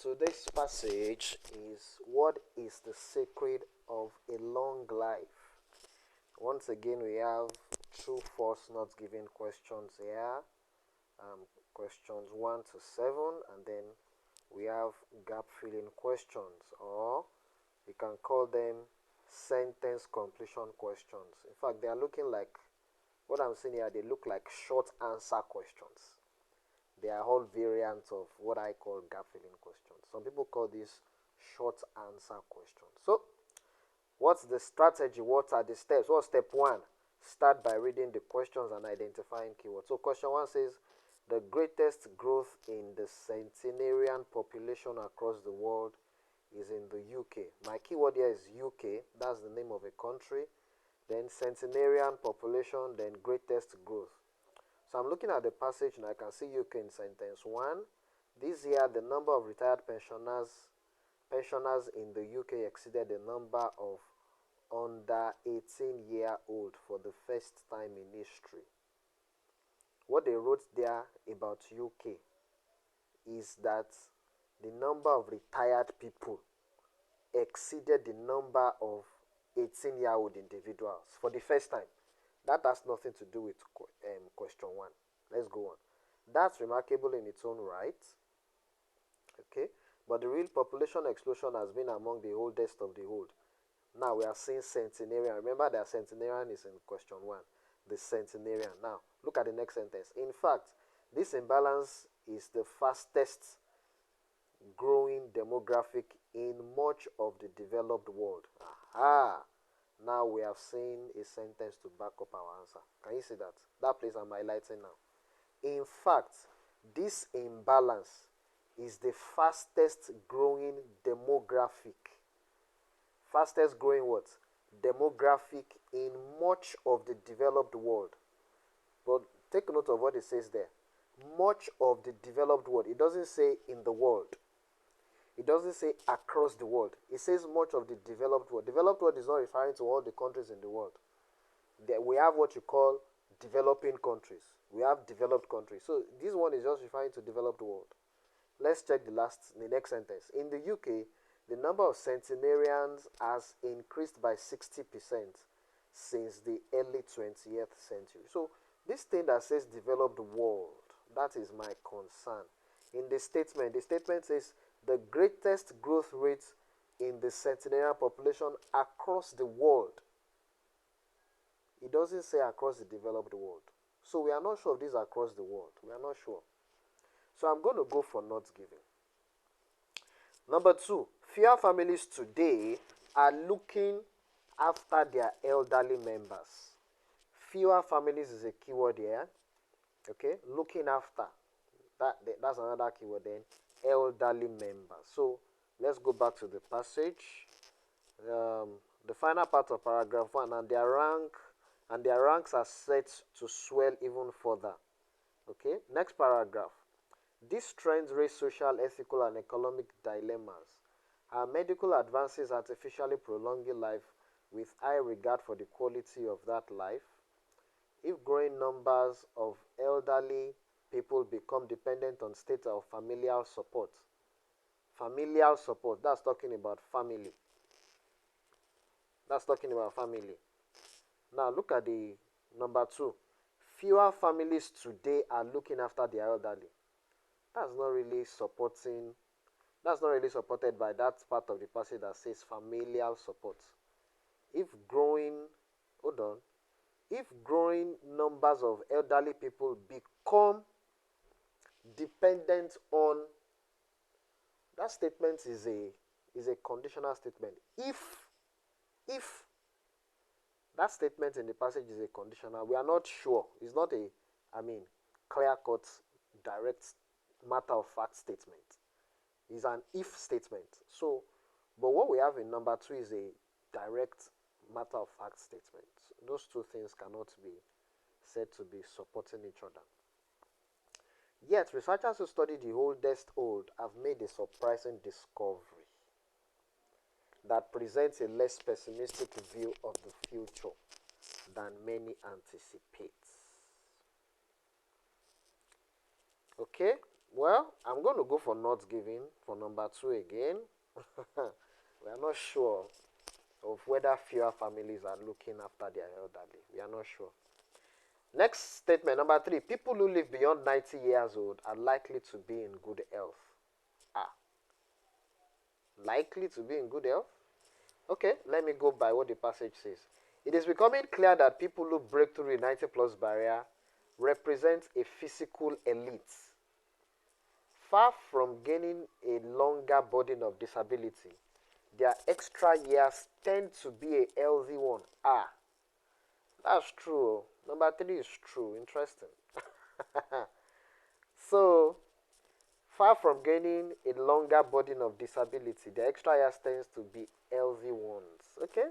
Today's passage is, what is the secret of a long life? Once again, we have true, false, not given questions here. Questions 1 to 7, and then we have gap filling questions, or we can call them sentence completion questions. In fact, they are looking like, what I'm seeing here, they look like short answer questions. They are all variants of what I call gap filling questions. Some people call this short answer questions. So, what's the strategy? What are the steps? What's step 1? Start by reading the questions and identifying keywords. So, question 1 says, the greatest growth in the centenarian population across the world is in the UK. My keyword here is UK. That's the name of a country. Then centenarian population, then greatest growth. So I'm looking at the passage and I can see UK in sentence 1. This year, the number of retired pensioners in the UK exceeded the number of under 18-year-old for the first time in history. What they wrote there about UK is that the number of retired people exceeded the number of 18-year-old individuals for the first time. That has nothing to do with question 1. Let's go on. That's remarkable in its own right. Okay, but the real population explosion has been among the oldest of the old. Now we are seeing centenarian. Remember that centenarian is in question 1. The centenarian. Now look at the next sentence. In fact, this imbalance is the fastest growing demographic in much of the developed world. Aha! Now we have seen a sentence to back up our answer. Can you see that? That place I'm highlighting now. In fact, this imbalance is the fastest growing demographic. Fastest growing what? Demographic in much of the developed world. But take note of what it says there. Much of the developed world. It doesn't say in the world. It doesn't say across the world. It says much of the developed world. Developed world is not referring to all the countries in the world. We have what you call developing countries. We have developed countries. So this one is just referring to developed world. Let's check the next sentence. In the UK, the number of centenarians has increased by 60% since the early 20th century. So this thing that says developed world, that is my concern. In the statement says the greatest growth rate in the centenarian population across the world. It doesn't say across the developed world. So we are not sure of this across the world. We are not sure. So I'm going to go for not given. Number 2, fewer families today are looking after their elderly members. Fewer families is a keyword here. Okay, looking after. That's another keyword then. Elderly members. So let's go back to the passage. The final part of paragraph 1, and their ranks are set to swell even further. Okay, next paragraph. These trends raise social, ethical, and economic dilemmas. Are medical advances artificially prolonging life with high regard for the quality of that life? If growing numbers of elderly people become dependent on state or familial support, that's talking about family. That's talking about family. Now look at the number 2. Fewer families today are looking after their elderly. That's not really supported by that part of the passage that says familial support. If growing numbers of elderly people become dependent on, that statement is a conditional statement. If that statement in the passage is a conditional, we are not sure. It's not a clear-cut, direct matter of fact statement. It's an if statement. So, but what we have in number 2 is a direct matter of fact statement. Those two things cannot be said to be supporting each other. Yet, researchers who study the oldest old have made a surprising discovery that presents a less pessimistic view of the future than many anticipate. Okay, Well, I'm going to go for not giving for number 2 again. We are not sure of whether fewer families are looking after their elderly. We are not sure. Next statement, number 3. People who live beyond 90 years old are likely to be in good health. Ah, likely to be in good health? Okay, let me go by what the passage says. It is becoming clear that people who break through the 90 plus barrier represent a physical elite. Far from gaining a longer burden of disability, their extra years tend to be a healthy one. Ah, that's true. Number 3 is true. Interesting. So, far from gaining a longer burden of disability, the extra years tends to be healthy ones. Okay?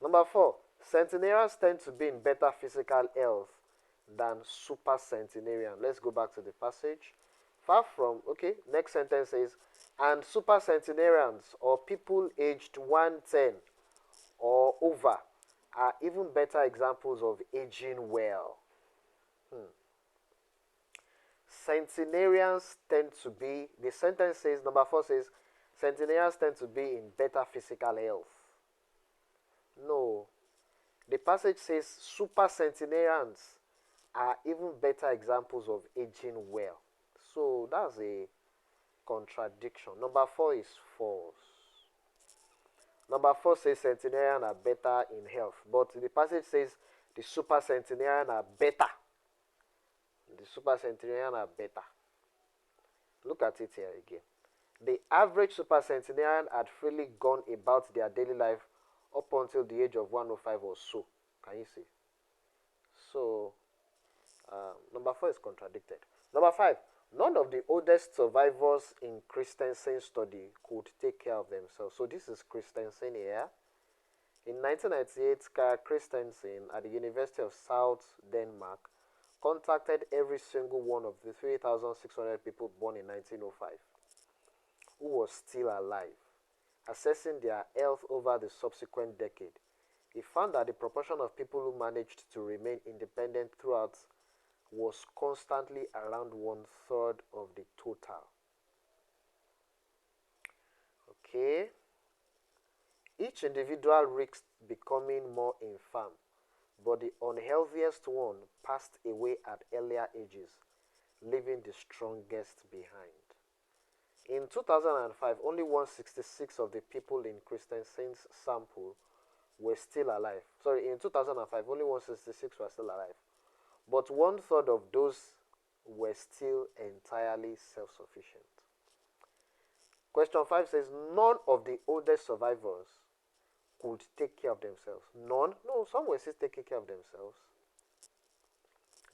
Number 4, centenarians tend to be in better physical health than super centenarians. Let's go back to the passage. Far from, okay, next sentence says, and super centenarians or people aged 110 or over are even better examples of aging well. Centenarians tend to be, the sentence says, number 4 says, centenarians tend to be in better physical health. No. The passage says super centenarians are even better examples of aging well. So that's a contradiction. Number 4 is false. Number 4 says centenarians are better in health, but the passage says the super centenarians are better. The super centenarians are better. Look at it here again. The average super centenarian had freely gone about their daily life up until the age of 105 or so. Can you see? So, number 4 is contradicted. Number 5, none of the oldest survivors in Christensen's study could take care of themselves. So this is Christensen here. In 1998, Kara Christensen at the University of South Denmark contacted every single one of the 3,600 people born in 1905 who was still alive, assessing their health over the subsequent decade. He found that the proportion of people who managed to remain independent throughout was constantly around 1/3 of the total. Okay. Each individual risked becoming more infirm, but the unhealthiest one passed away at earlier ages, leaving the strongest behind. In 2005, only 166 of the people in Christensen's sample were still alive. Sorry, in 2005, only 166 were still alive. But 1/3 of those were still entirely self-sufficient. Question 5 says, none of the oldest survivors could take care of themselves. None? No, some were still taking care of themselves.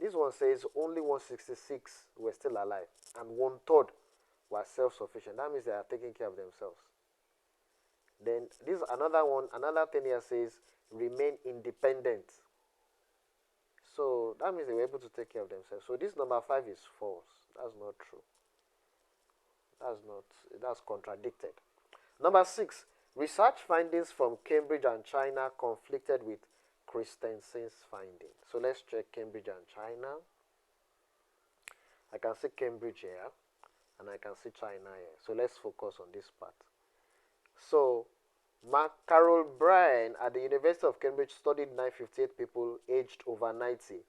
This one says only 166 were still alive and 1/3 were self-sufficient. That means they are taking care of themselves. Then this another one, another thing here says remain independent. So that means they were able to take care of themselves. So this number 5 is false. That's not true. That's contradicted. Number 6, research findings from Cambridge and China conflicted with Christensen's findings. So let's check Cambridge and China. I can see Cambridge here and I can see China here. So let's focus on this part. So Carol Bryan at the University of Cambridge studied 958 people aged over 90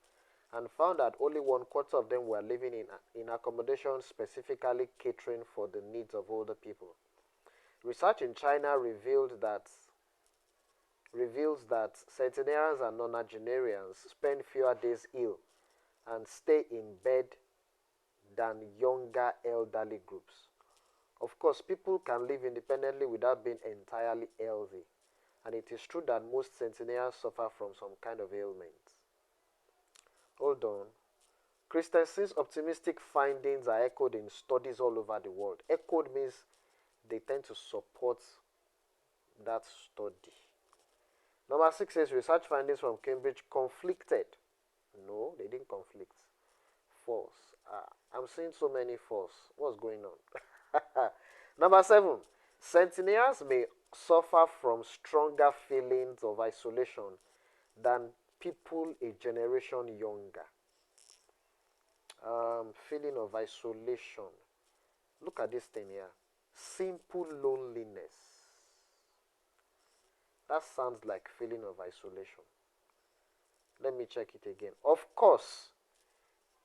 and found that only 1/4 of them were living in accommodations specifically catering for the needs of older people. Research in China reveals that centenarians and nonagenarians spend fewer days ill and stay in bed than younger elderly groups. Of course, people can live independently without being entirely healthy, and it is true that most centenarians suffer from some kind of ailment. Hold on. Christensen's optimistic findings are echoed in studies all over the world. Echoed means they tend to support that study. Number 6 says research findings from Cambridge conflicted. No, they didn't conflict. False. I'm seeing so many false. What's going on? Number 7, centenarians may suffer from stronger feelings of isolation than people a generation younger. Feeling of isolation. Look at this thing here. Simple loneliness. That sounds like feeling of isolation. Let me check it again. Of course,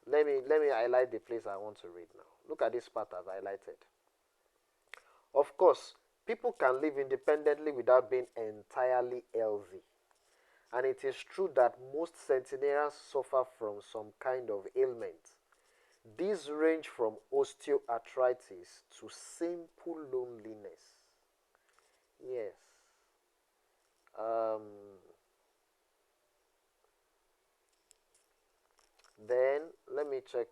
let me highlight the place I want to read now. Look at this part I've highlighted. Of course, people can live independently without being entirely healthy. And it is true that most centenarians suffer from some kind of ailment. These range from osteoarthritis to simple loneliness. Yes. Um, then let me check.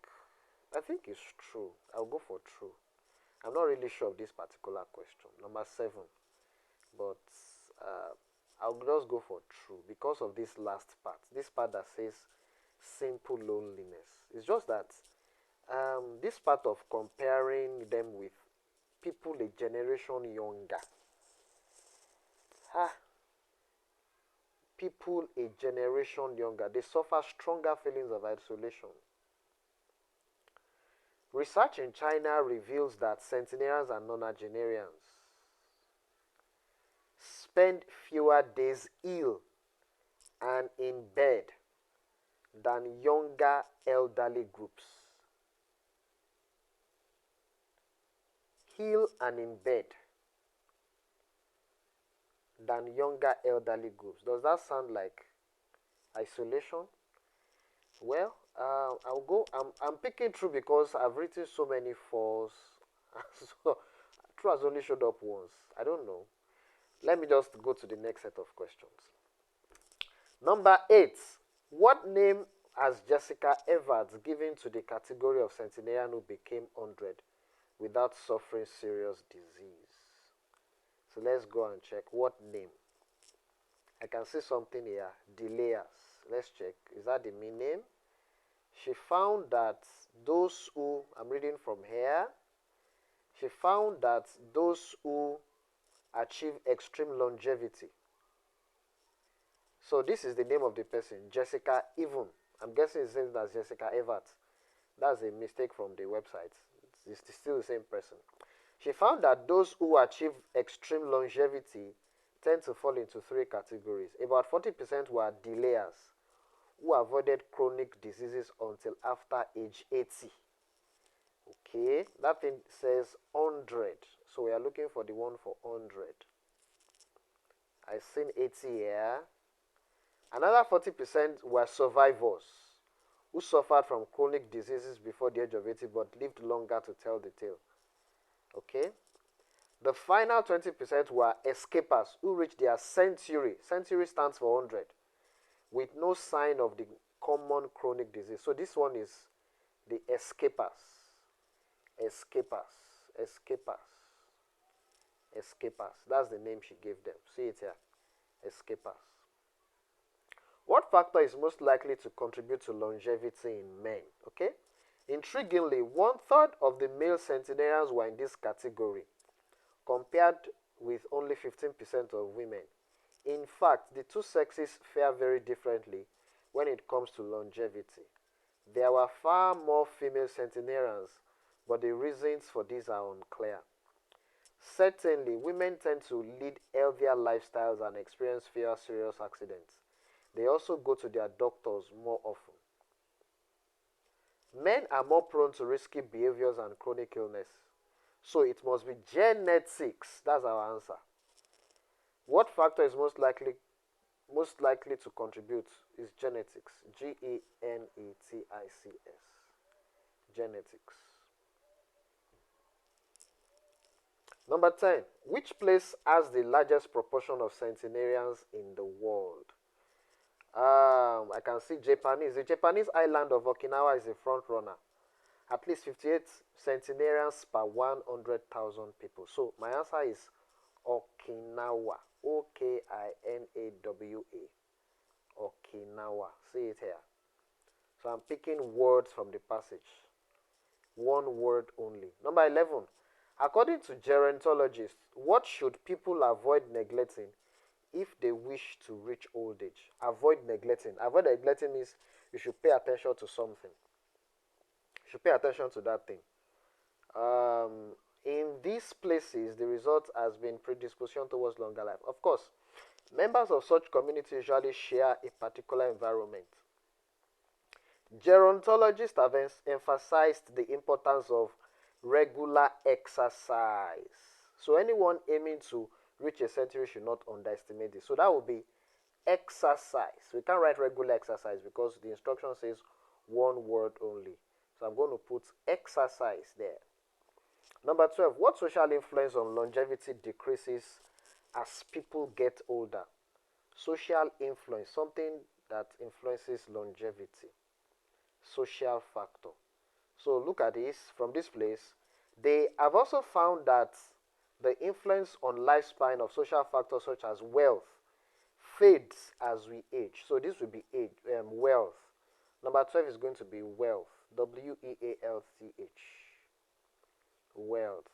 I think it's true. I'll go for true. I'm not really sure of this particular question. Number 7. But uh, I'll just go for true because of this last part. This part that says simple loneliness. It's just that this part of comparing them with people a generation younger. Ah, people a generation younger, they suffer stronger feelings of isolation. Research in China reveals that centenarians and nonagenarians spend fewer days ill and in bed than younger elderly groups. Ill and in bed than younger elderly groups. Does that sound like isolation? Well, I'll go. I'm picking true because I've written so many false. So true has only showed up once. I don't know. Let me just go to the next set of questions. Number 8. What name has Jessica Everts given to the category of centenarian who became 100 without suffering serious disease? So let's go and check what name. I can see something here. Delayers. Let's check. Is that the mean name? She found that those who, I'm reading from here, she found that those who achieve extreme longevity. So this is the name of the person, Jessica Even. I'm guessing it's named as Jessica Everts. That's a mistake from the website. It's still the same person. She found that those who achieve extreme longevity tend to fall into 3 categories. About 40% were delayers who avoided chronic diseases until after age 80. Okay, that thing says 100. So we are looking for the one for 100. I've seen 80 here. Another 40% were survivors who suffered from chronic diseases before the age of 80 but lived longer to tell the tale. Okay? The final 20% were escapers who reached their century. Century stands for 100 with no sign of the common chronic disease. So this one is the escapers. Escapers. Escapers. Escapers. That's the name she gave them. See it here. Escapers. What factor is most likely to contribute to longevity in men? Okay? Intriguingly, 1/3 of the male centenarians were in this category, compared with only 15% of women. In fact, the two sexes fare very differently when it comes to longevity. There were far more female centenarians, but the reasons for this are unclear. Certainly, women tend to lead healthier lifestyles and experience fewer serious accidents. They also go to their doctors more often. Men are more prone to risky behaviors and chronic illness. So it must be genetics. That's our answer. What factor is most likely to contribute is genetics. Genetics. Genetics. Number 10. Which place has the largest proportion of centenarians in the world? I can see Japanese. The Japanese island of Okinawa is a front runner. At least 58 centenarians per 100,000 people. So my answer is Okinawa. Okinawa. Okinawa. See it here. So I'm picking words from the passage. One word only. Number 11. According to gerontologists, what should people avoid neglecting if they wish to reach old age? Avoid neglecting. Avoid neglecting means you should pay attention to something. You should pay attention to that thing. In these places, the result has been predisposition towards longer life. Of course, members of such communities usually share a particular environment. Gerontologists have emphasized the importance of regular exercise. So anyone aiming to reach a century should not underestimate this. So that would be exercise. We can't write regular exercise because the instruction says one word only. So I'm going to put exercise there. Number 12, what social influence on longevity decreases as people get older? Social influence, something that influences longevity. Social factor. So look at this from this place. They have also found that the influence on lifespan of social factors such as wealth fades as we age. So this will be age, wealth. Number 12 is going to be wealth. Wealth. Wealth.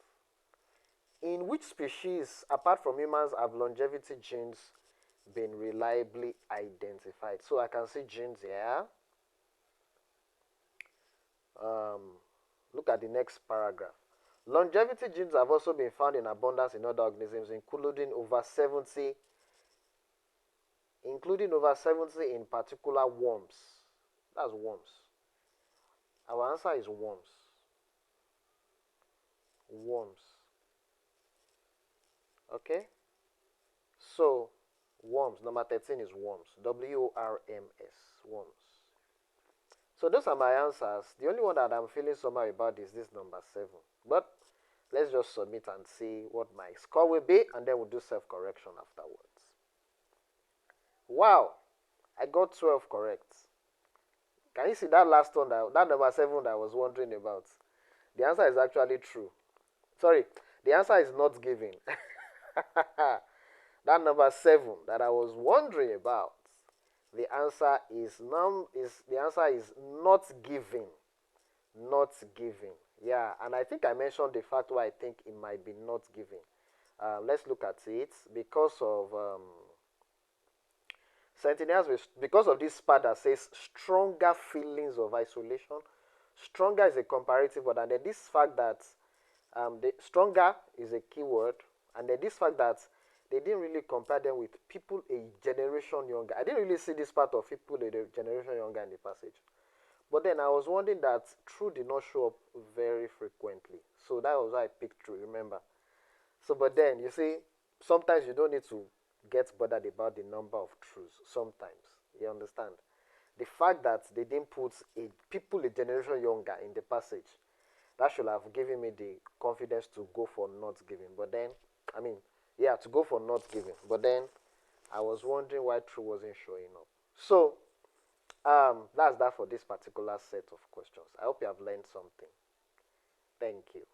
In which species, apart from humans, have longevity genes been reliably identified? So I can see genes here. Look at the next paragraph. Longevity genes have also been found in abundance in other organisms, including over 70 in particular worms. That's worms. Our answer is worms. Worms. Okay? So, worms. Number 13 is worms. WORMS. Worms. So those are my answers. The only one that I'm feeling somehow about is this number 7. But let's just submit and see what my score will be, and then we'll do self-correction afterwards. Wow! I got 12 correct. Can you see that last one, that number 7 that I was wondering about? The answer is actually true. Sorry, the answer is not given. That number 7 that I was wondering about, the answer is not given. Not given. Yeah, and I think I mentioned the fact why I think it might be not given. Let's look at it. Because of centennials, because of this part that says stronger feelings of isolation. Stronger is a comparative word, and then this fact that the stronger is a keyword, and then this fact that they didn't really compare them with people a generation younger. I didn't really see this part of people a generation younger in the passage. But then I was wondering that true did not show up very frequently. So that was why I picked true, remember. So, but then, you see, sometimes you don't need to get bothered about the number of truths. Sometimes. You understand? The fact that they didn't put people a generation younger in the passage, that should have given me the confidence to go for not giving. But then, to go for not giving. But then, I was wondering why true wasn't showing up. So, that's that for this particular set of questions. I hope you have learned something. Thank you.